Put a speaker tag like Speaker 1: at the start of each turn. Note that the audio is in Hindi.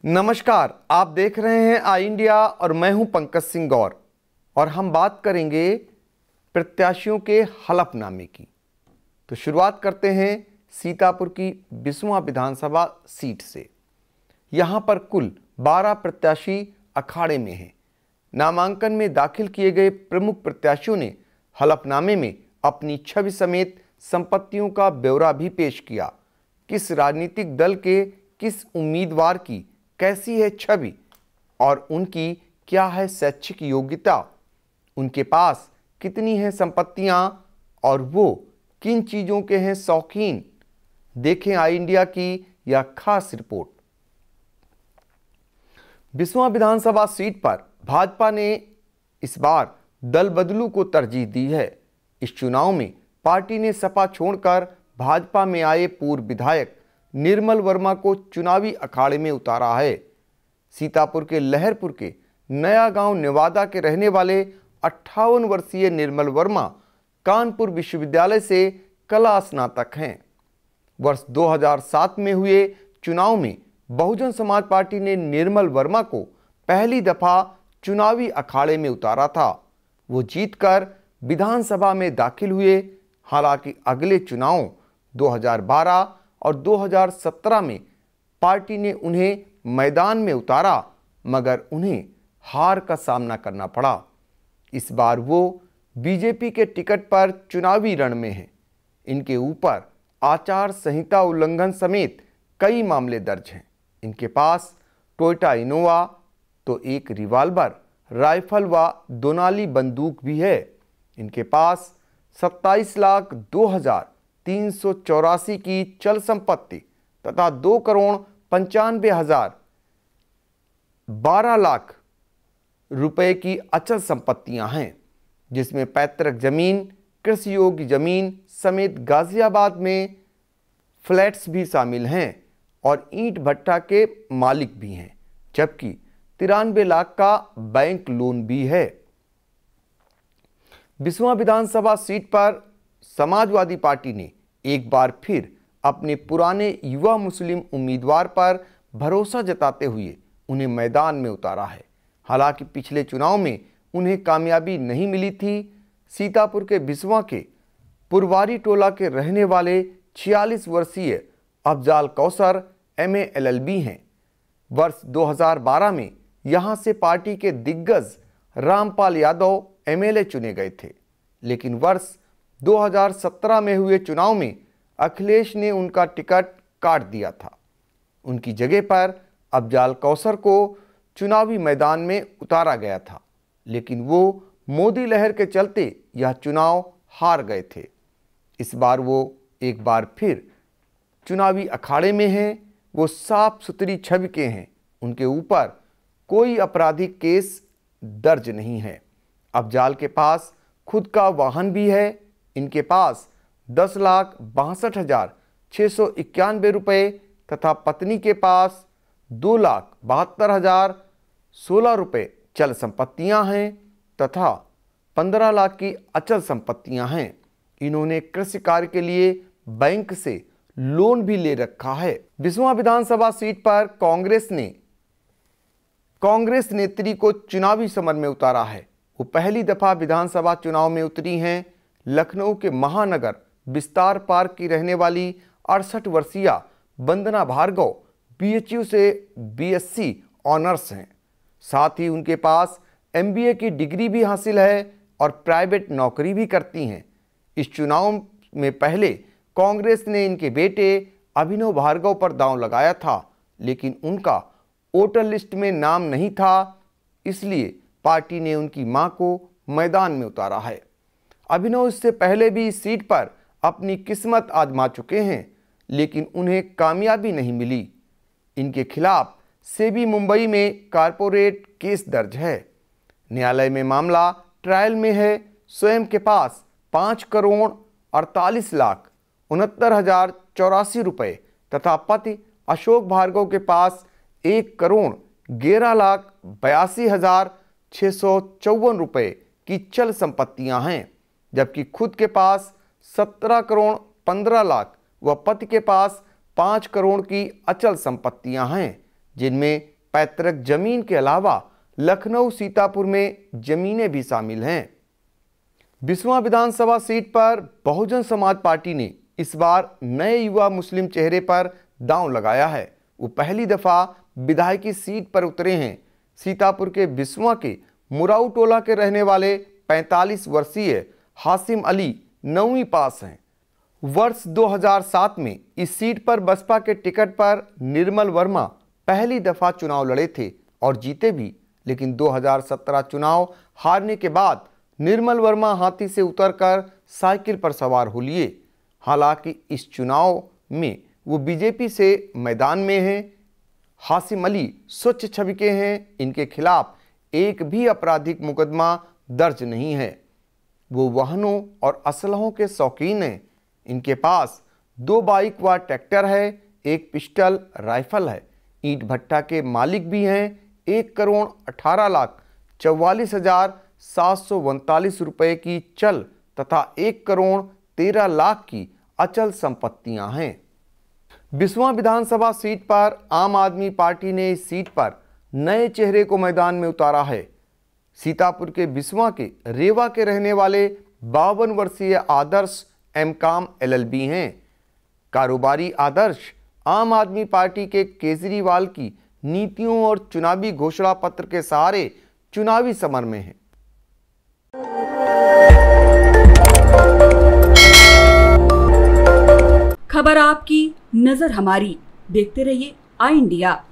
Speaker 1: नमस्कार, आप देख रहे हैं आई इंडिया और मैं हूं पंकज सिंह गौर और हम बात करेंगे प्रत्याशियों के हलफनामे की। तो शुरुआत करते हैं सीतापुर की 20वां विधानसभा सीट से। यहां पर कुल 12 प्रत्याशी अखाड़े में हैं। नामांकन में दाखिल किए गए प्रमुख प्रत्याशियों ने हलफनामे में अपनी छवि समेत संपत्तियों का ब्यौरा भी पेश किया। किस राजनीतिक दल के किस उम्मीदवार की कैसी है छवि और उनकी क्या है शैक्षिक योग्यता, उनके पास कितनी है संपत्तियां और वो किन चीज़ों के हैं शौकीन, देखें आई इंडिया की यह खास रिपोर्ट। 20वां विधानसभा सीट पर भाजपा ने इस बार दल बदलू को तरजीह दी है। इस चुनाव में पार्टी ने सपा छोड़कर भाजपा में आए पूर्व विधायक निर्मल वर्मा को चुनावी अखाड़े में उतारा है। सीतापुर के लहरपुर के नया गांव नेवादा के रहने वाले 58 वर्षीय निर्मल वर्मा कानपुर विश्वविद्यालय से कला स्नातक हैं। वर्ष 2007 में हुए चुनाव में बहुजन समाज पार्टी ने निर्मल वर्मा को पहली दफा चुनावी अखाड़े में उतारा था। वो जीतकर विधानसभा में दाखिल हुए। हालांकि अगले चुनावों 2012 और 2017 में पार्टी ने उन्हें मैदान में उतारा, मगर उन्हें हार का सामना करना पड़ा। इस बार वो बीजेपी के टिकट पर चुनावी रण में हैं। इनके ऊपर आचार संहिता उल्लंघन समेत कई मामले दर्ज हैं। इनके पास टोयोटा इनोवा तो एक रिवाल्वर, राइफल व दोनाली बंदूक भी है। इनके पास 27,02,384 की चल संपत्ति तथा 2,95,000 12 लाख रुपए की अचल संपत्तियां हैं, जिसमें पैतृक जमीन, कृषि योग्य जमीन समेत गाजियाबाद में फ्लैट्स भी शामिल हैं और ईंट भट्टा के मालिक भी हैं, जबकि 93 लाख का बैंक लोन भी है। 20वां विधानसभा सीट पर समाजवादी पार्टी ने एक बार फिर अपने पुराने युवा मुस्लिम उम्मीदवार पर भरोसा जताते हुए उन्हें मैदान में उतारा है। हालांकि पिछले चुनाव में उन्हें कामयाबी नहीं मिली थी। सीतापुर के बिस्वा के पुरवारी टोला के रहने वाले 46 वर्षीय अफजाल कौसर MA LLB हैं। वर्ष 2012 में यहां से पार्टी के दिग्गज रामपाल यादव MLA चुने गए थे, लेकिन वर्ष 2017 में हुए चुनाव में अखिलेश ने उनका टिकट काट दिया था। उनकी जगह पर अफजाल कौसर को चुनावी मैदान में उतारा गया था, लेकिन वो मोदी लहर के चलते यह चुनाव हार गए थे। इस बार वो एक बार फिर चुनावी अखाड़े में हैं। वो साफ सुथरी छवि के हैं। उनके ऊपर कोई आपराधिक केस दर्ज नहीं है। अफजाल के पास खुद का वाहन भी है। इनके पास 10,62,691 रुपये तथा पत्नी के पास 2,72,016 रुपये चल संपत्तियां हैं तथा 15 लाख की अचल संपत्तियां हैं। इन्होंने कृषि कार्य के लिए बैंक से लोन भी ले रखा है। 20वां विधानसभा सीट पर कांग्रेस नेत्री को चुनावी समर में उतारा है। वो पहली दफा विधानसभा चुनाव में उतरी हैं। लखनऊ के महानगर विस्तार पार्क की रहने वाली 68 वर्षीय वंदना भार्गव BHU से BSc ऑनर्स हैं। साथ ही उनके पास MBA की डिग्री भी हासिल है और प्राइवेट नौकरी भी करती हैं। इस चुनाव में पहले कांग्रेस ने इनके बेटे अभिनव भार्गव पर दांव लगाया था, लेकिन उनका वोटर लिस्ट में नाम नहीं था, इसलिए पार्टी ने उनकी मां को मैदान में उतारा है। अभिनव इससे पहले भी इस सीट पर अपनी किस्मत आजमा चुके हैं, लेकिन उन्हें कामयाबी नहीं मिली। इनके खिलाफ सेबी मुंबई में कारपोरेट केस दर्ज है। न्यायालय में मामला ट्रायल में है। स्वयं के पास 5,48,69,84 रुपये तथा पति अशोक भार्गव के पास 1,11,82,654 रुपये की चल संपत्तियां हैं, जबकि खुद के पास 17,15,00,000 व पति के पास 5 करोड़ की अचल संपत्तियां हैं, जिनमें पैतृक जमीन के अलावा लखनऊ सीतापुर में जमीनें भी शामिल हैं। 20वां विधानसभा सीट पर बहुजन समाज पार्टी ने इस बार नए युवा मुस्लिम चेहरे पर दांव लगाया है। वो पहली दफा विधायकी सीट पर उतरे हैं। सीतापुर के बिस्वा के मुराऊ टोला के रहने वाले 45 वर्षीय हासिम अली 9वीं पास हैं। वर्ष 2007 में इस सीट पर बसपा के टिकट पर निर्मल वर्मा पहली दफा चुनाव लड़े थे और जीते भी, लेकिन 2017 चुनाव हारने के बाद निर्मल वर्मा हाथी से उतरकर साइकिल पर सवार हो लिए। हालांकि इस चुनाव में वो बीजेपी से मैदान में हैं। हासिम अली स्वच्छ छवि के हैं। इनके खिलाफ एक भी आपराधिक मुकदमा दर्ज नहीं है। वो वाहनों और असलहों के शौकीन हैं। इनके पास 2 बाइक व ट्रैक्टर है, 1 पिस्टल राइफल है। ईंट भट्टा के मालिक भी हैं। 1,18,44,739 रुपए की चल तथा 1,13,00,000 की अचल संपत्तियां हैं। 20वां विधानसभा सीट पर आम आदमी पार्टी ने इस सीट पर नए चेहरे को मैदान में उतारा है। सीतापुर के बिस्वा के रेवा के रहने वाले 52 वर्षीय आदर्श एमकॉम LLB हैं। कारोबारी आदर्श आम आदमी पार्टी के केजरीवाल की नीतियों और चुनावी घोषणा पत्र के सहारे चुनावी समर में हैं।
Speaker 2: खबर आपकी, नजर हमारी। देखते रहिए आई इंडिया।